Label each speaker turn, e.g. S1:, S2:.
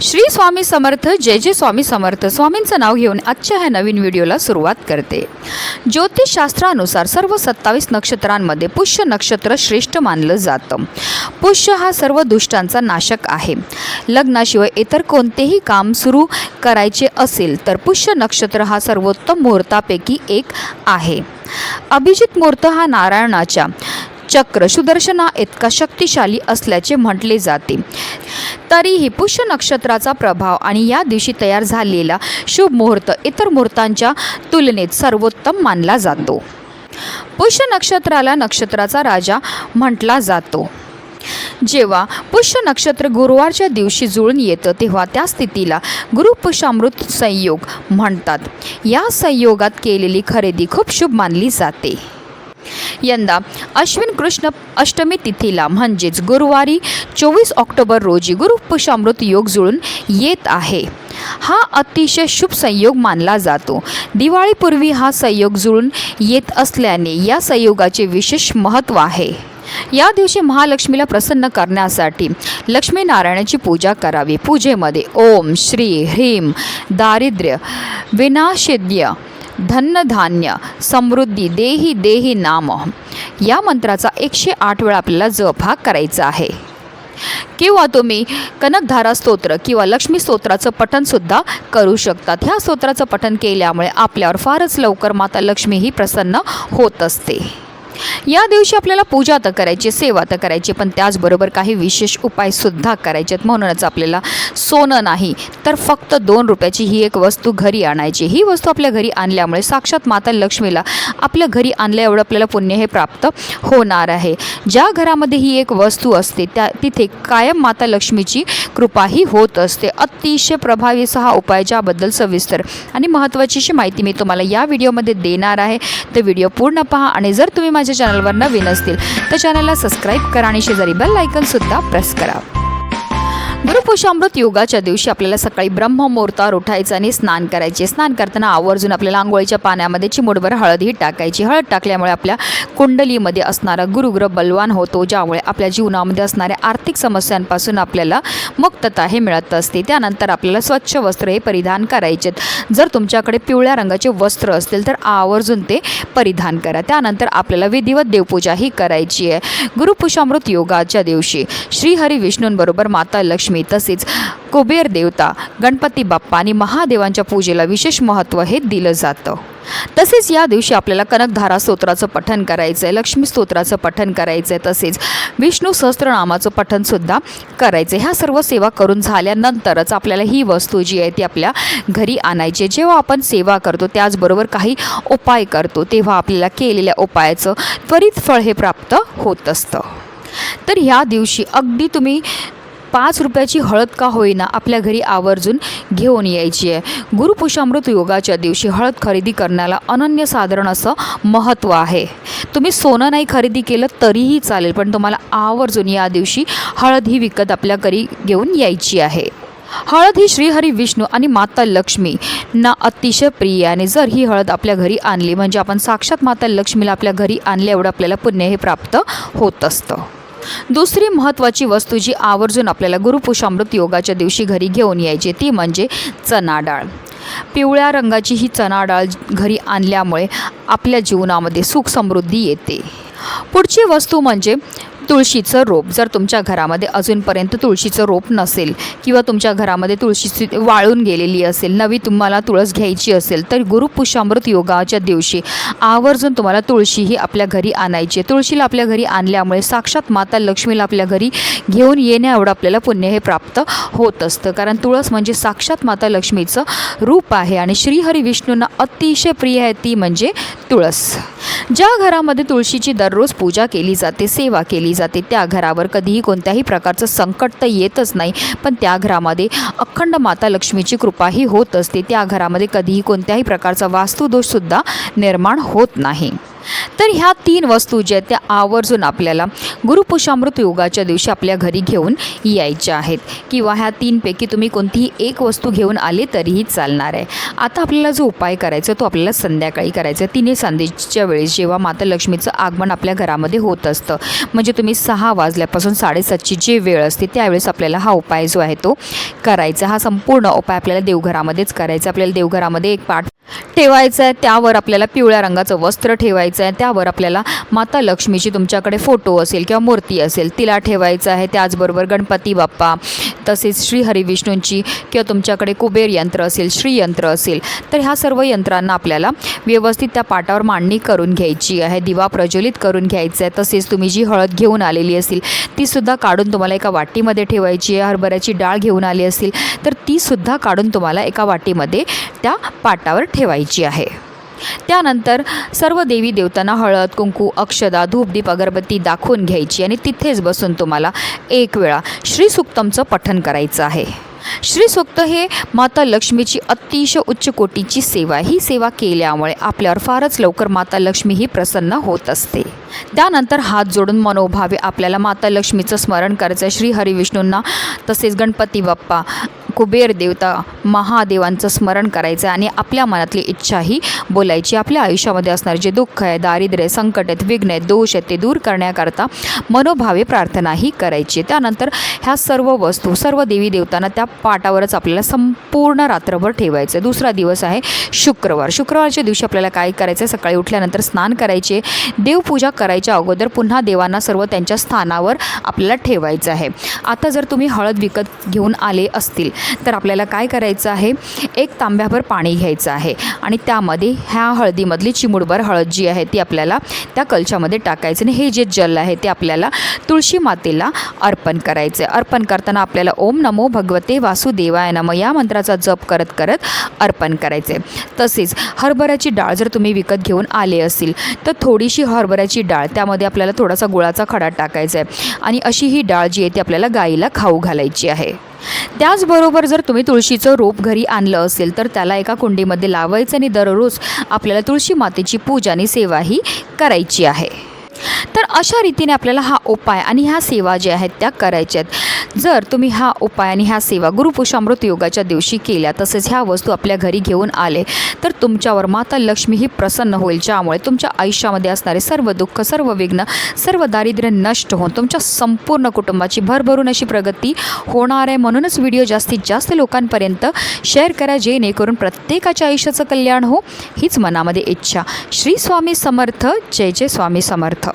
S1: श्री स्वामी समर्थ, जय जय स्वामी समर्थ. स्वामींचं नाव घेऊन आजच्या ह्या नवीन व्हिडिओला सुरुवात करते. ज्योतिषशास्त्रानुसार सर्व 27 नक्षत्रांमध्ये पुष्य नक्षत्र श्रेष्ठ मानलं जातं. पुष्य हा सर्व दुष्टांचा नाशक आहे. लग्नाशिवाय इतर कोणतेही काम सुरू करायचे असेल तर पुष्य नक्षत्र हा सर्वोत्तम मुहूर्तापैकी एक आहे. अभिजित मुहूर्त हा नारायणाच्या चक्र सुदर्शना इतका शक्तिशाली असल्याचे म्हटले जाते. तरीही पुष्य नक्षत्राचा प्रभाव आणि या दिवशी तयार झालेला शुभ मुहूर्त इतर मुहूर्तांच्या तुलनेत सर्वोत्तम मानला जातो. पुष्य नक्षत्राला नक्षत्राचा राजा म्हटला जातो. जेव्हा पुष्य नक्षत्र गुरुवारच्या दिवशी जुळून येतं तेव्हा त्या स्थितीला गुरुपुष्यामृत संयोग म्हणतात. या संयोगात केलेली खरेदी खूप शुभ मानली जाते. यंदा अश्विन कृष्ण अष्टमी तिथीला म्हणजेच गुरुवारी 24 ऑक्टोबर रोजी गुरुपुष्यामृत योग जुळून येत आहे. हा अतिशय शुभ संयोग मानला जातो. दिवाळीपूर्वी हा संयोग जुळून येत असल्याने या संयोगाचे विशेष महत्त्व आहे. या दिवशी महालक्ष्मीला प्रसन्न करण्यासाठी लक्ष्मीनारायणाची पूजा करावी. पूजेमध्ये ओम श्री ह्रीम दारिद्र्य विनाशिद्य धनधान्य समृद्धी देही देही नाम या मंत्राचा 108 वेळा आपल्याला जप हा करायचा आहे. किंवा तुम्ही कनकधारा स्तोत्र किंवा लक्ष्मी स्तोत्राचं पठणसुद्धा करू शकतात. ह्या स्तोत्राचं पठण केल्यामुळे आपल्यावर फारच लवकर माता लक्ष्मी ही प्रसन्न होत असते. या दिवशी आपल्याला पूजा तर करायची, सेवा तर करायची, पण त्याचबरोबर काही विशेष उपायसुद्धा करायचे आहेत. म्हणूनच आपल्याला सोनं नाही तर फक्त 2 रुपयाची ही एक वस्तू घरी आणायची. ही वस्तू आपल्या घरी आणल्यामुळे साक्षात माता लक्ष्मीला आपल्या घरी आणल्या एवढं आपल्याला पुण्य हे प्राप्त होणार आहे. ज्या घरामध्ये ही एक वस्तू असते तिथे कायम माता लक्ष्मीची कृपाही होत असते. अतिशय प्रभावी हा उपाय ज्याबद्दल सविस्तर आणि महत्त्वाची अशी माहिती मी तुम्हाला या व्हिडिओमध्ये देणार आहे. तर व्हिडिओ पूर्ण पहा आणि जर तुम्ही माझ्या चॅनलवर नवीन असतील तर चॅनलला सबस्क्राईब करा आणि शेजारी बेल आयकॉनसुद्धा प्रेस करा. गुरुपुष्यामृत योगाच्या दिवशी आपल्याला सकाळी ब्रह्ममुहूर्तावर उठायचं आणि स्नान करायचे. स्नान करताना आवर्जून आपल्याला आंघोळीच्या पाण्यामध्ये चिमूटभर हळदही टाकायची. हळद टाकल्यामुळे आपल्या कुंडलीमध्ये असणारा गुरुग्रह बलवान होतो, ज्यामुळे आपल्या जीवनामध्ये असणाऱ्या आर्थिक समस्यांपासून आपल्याला मुक्तता हे मिळत असते. त्यानंतर आपल्याला स्वच्छ वस्त्र हे परिधान करायचे. जर तुमच्याकडे पिवळ्या रंगाचे वस्त्र असतील तर आवर्जून ते परिधान करा. त्यानंतर आपल्याला विधिवत देवपूजाही करायची आहे. गुरुपुष्यामृत योगाच्या दिवशी श्रीहरी विष्णूंबरोबर माता लक्ष्मी तसेच कुबेर देवता, गणपती बाप्पा आणि महादेवांच्या पूजेला विशेष महत्त्व हे दिलं जातं. तसेच या दिवशी आपल्याला कनकधारा स्तोत्राचं पठण करायचं आहे, लक्ष्मी स्तोत्राचं पठण करायचं आहे, तसेच विष्णू सहस्त्रनामाचं पठणसुद्धा करायचं आहे. ह्या सर्व सेवा करून झाल्यानंतरच आपल्याला ही वस्तू जी आहे ती आपल्या घरी आणायची. जेव्हा आपण सेवा करतो त्याचबरोबर काही उपाय करतो तेव्हा आपल्याला केलेल्या उपायाचं त्वरित फळ हे प्राप्त होत असतं. तर ह्या दिवशी अगदी तुम्ही 5 रुपयाची हळद का होईना आपल्या घरी आवर्जून घेऊन यायची आहे. गुरुपुष्यामृत योगाच्या दिवशी हळद खरेदी करण्याला अनन्यसाधारण असं महत्त्व आहे. तुम्ही सोनं नाही खरेदी केलं तरीही चालेल, पण तुम्हाला आवर्जून या दिवशी हळद ही विकत आपल्या घरी घेऊन यायची आहे. हळद ही श्रीहरी विष्णू आणि माता लक्ष्मींना अतिशय प्रिय आहे आणि जर ही हळद आपल्या घरी आणली म्हणजे आपण साक्षात माता लक्ष्मीला आपल्या घरी आणल्या एवढं आपल्याला पुण्य हे प्राप्त होत असतं. दुसरी महत्त्वाची वस्तू जी आवर्जून आपल्याला गुरुपुष्यामृत योगाच्या दिवशी घरी घेऊन यायची ती म्हणजे चणा डाळ. पिवळ्या रंगाची ही चणा डाळ घरी आणल्यामुळे आपल्या जीवनामध्ये सुख समृद्धी येते. पुढची वस्तू म्हणजे तुळशीचं रोप. जर तुमच्या घरामध्ये अजूनपर्यंत तुळशीचं रोप नसेल किंवा तुमच्या घरामध्ये तुळशी वाळून गेलेली असेल, नवी तुम्हाला तुळस घ्यायची असेल तर गुरुपुष्यामृत योगाच्या दिवशी आवर्जून तुम्हाला तुळशी ही आपल्या घरी आणायची. तुळशीला आपल्या घरी आणल्यामुळे साक्षात माता लक्ष्मीला आपल्या घरी घेऊन येण्या एवढं आपल्याला पुण्य हे प्राप्त होत असतं. कारण तुळस म्हणजे साक्षात माता लक्ष्मीचं रूप आहे आणि श्रीहरी विष्णूंना अतिशय प्रिय आहे ती म्हणजे तुळस. ज्या घरामध्ये तुळशीची दररोज पूजा केली जाते, सेवा केली जाते, त्या घरावर कधीही कोणत्याही प्रकारचं संकट तर येतच नाही, पण त्या घरामध्ये अखंड माता लक्ष्मीची कृपाही होत असते. त्या घरामध्ये कधीही कोणत्याही प्रकारचा वास्तुदोषसुद्धा निर्माण होत नाही. तर ह्या 3 वस्तू ज्या आहेत त्या आवर्जून आपल्याला गुरुपुषामृत योगाच्या दिवशी आपल्या घरी घेऊन यायच्या आहेत, किंवा ह्या 3पैकी तुम्ही कोणतीही एक वस्तू घेऊन आले तरीही चालणार आहे. आता आपल्याला जो उपाय करायचा तो आपल्याला संध्याकाळी करायचा आहे. 3 संध्येच्या वेळेस जेव्हा माता लक्ष्मीचं आगमन आपल्या घरामध्ये होत असतं, म्हणजे तुम्ही 6 वाजल्यापासून 7:30ची जी वेळ असते त्यावेळेस आपल्याला हा उपाय जो आहे तो करायचा. हा संपूर्ण उपाय आपल्याला देवघरामध्येच करायचा. आपल्याला देवघरामध्ये एक पाट ठेवायचं आहे, त्यावर आपल्याला पिवळ्या रंगाचं वस्त्र ठेवायचं आहे, त्यावर आपल्याला माता लक्ष्मीची तुमच्याकडे फोटो असेल किंवा मूर्ती असेल तिला ठेवायचं आहे. त्याचबरोबर गणपती बाप्पा, तसेच श्री हरिविष्णूंची किंवा तुमच्याकडे कुबेर यंत्र असेल, श्रीयंत्र असेल, तर ह्या सर्व यंत्रांना आपल्याला व्यवस्थित त्या पाटावर मांडणी करून घ्यायची आहे. दिवा प्रज्वलित करून घ्यायचा आहे. तसेच तुम्ही जी हळद घेऊन आलेली असेल तीसुद्धा काढून तुम्हाला एका वाटीमध्ये ठेवायची आहे. हरभऱ्याची डाळ घेऊन आली असेल तर तीसुद्धा काढून तुम्हाला एका वाटीमध्ये त्या पाटावर ठेवायची आहे. त्यानंतर सर्व देवी देवतांना हळद, कुंकू, अक्षदा, धूपदीप, अगरबत्ती दाखवून घ्यायची आणि तिथेच बसून तुम्हाला एक वेळा श्रीसूक्तमचं पठण करायचं आहे. श्रीसूक्त हे माता लक्ष्मीची अतिशय उच्च कोटीची सेवा. ही सेवा केल्यामुळे आपल्यावर फारच लवकर माता लक्ष्मी ही प्रसन्न होत असते. त्यानंतर हात जोडून मनोभावे आपल्याला माता लक्ष्मीचं स्मरण करायचं आहे. श्री हरिविष्णूंना, तसेच गणपती बाप्पा, कुबेर देवता, महादेवांचं स्मरण करायचं आणि आपल्या मनातली इच्छाही बोलायची. आपल्या आयुष्यामध्ये असणारे जे दुःख आहे, दारिद्र्य, संकट आहेत, विघ्न आहेत, दोष आहेत ते दूर करण्याकरता मनोभावे प्रार्थनाही करायची. त्यानंतर ह्या सर्व वस्तू सर्व देवी देवतांना त्या पाटावरच आपल्याला संपूर्ण रात्रभर ठेवायचं. दुसरा दिवस आहे शुक्रवार. शुक्रवारच्या दिवशी आपल्याला काय करायचं आहे, सकाळी उठल्यानंतर स्नान करायचे. देवपूजा करायच्या अगोदर पुन्हा देवांना सर्व त्यांच्या स्थानावर आपल्याला ठेवायचं आहे. आता जर तुम्ही हळद विकत घेऊन आले असतील तर आपल्याला काय करायचं आहे, एक तांब्याभर पाणी घ्यायचं आहे आणि त्यामध्ये ह्या हळदीमधली चिमूटभर हळद जी आहे ती आपल्याला त्या कलशामध्ये टाकायचं आणि हे जे जल आहे ते आपल्याला तुळशी मातेला अर्पण करायचं आहे. अर्पण करताना आपल्याला ओम नमो भगवते वासुदेवाय नमः या मंत्राचा जप करत करत अर्पण करायचे. तसेच हरभऱ्याची डाळ जर तुम्ही विकत घेऊन आले असतील तर थोडीशी हरभऱ्याची डाळ, त्यामध्ये आपल्याला थोडासा गुळाचा खडा टाकायचा आहे आणि अशी ही डाळ जी आहे ती आपल्याला गाईला खाऊ घालायची आहे. त्याचबरोबर जर तुम्ही तुळशीचं रोप घरी आणलं असेल तर त्याला एका कुंडीमध्ये लावायचं आणि दररोज आपल्याला तुळशी मातेची पूजा आणि सेवाही करायची आहे. तर अशा रीतीने आपल्याला हा उपाय आणि ह्या सेवा ज्या आहेत त्या करायच्या आहेत. जर तुम्ही हा उपाय आणि ह्या सेवा गुरुपुषामृत योगाच्या दिवशी केल्या, तसेच ह्या वस्तू आपल्या घरी घेऊन आले तर तुमच्यावर माता लक्ष्मी ही प्रसन्न होईल, ज्यामुळे तुमच्या आयुष्यामध्ये असणारे सर्व दुःख, सर्व विघ्न, सर्व दारिद्र्य नष्ट होऊन तुमच्या संपूर्ण कुटुंबाची भरभरून अशी प्रगती होणार आहे. म्हणूनच व्हिडिओ जास्तीत जास्त लोकांपर्यंत शेअर करा, जेणेकरून प्रत्येकाच्या आयुष्याचं कल्याण हो, हीच मनामध्ये इच्छा. श्री स्वामी समर्थ. जय जय स्वामी समर्थ.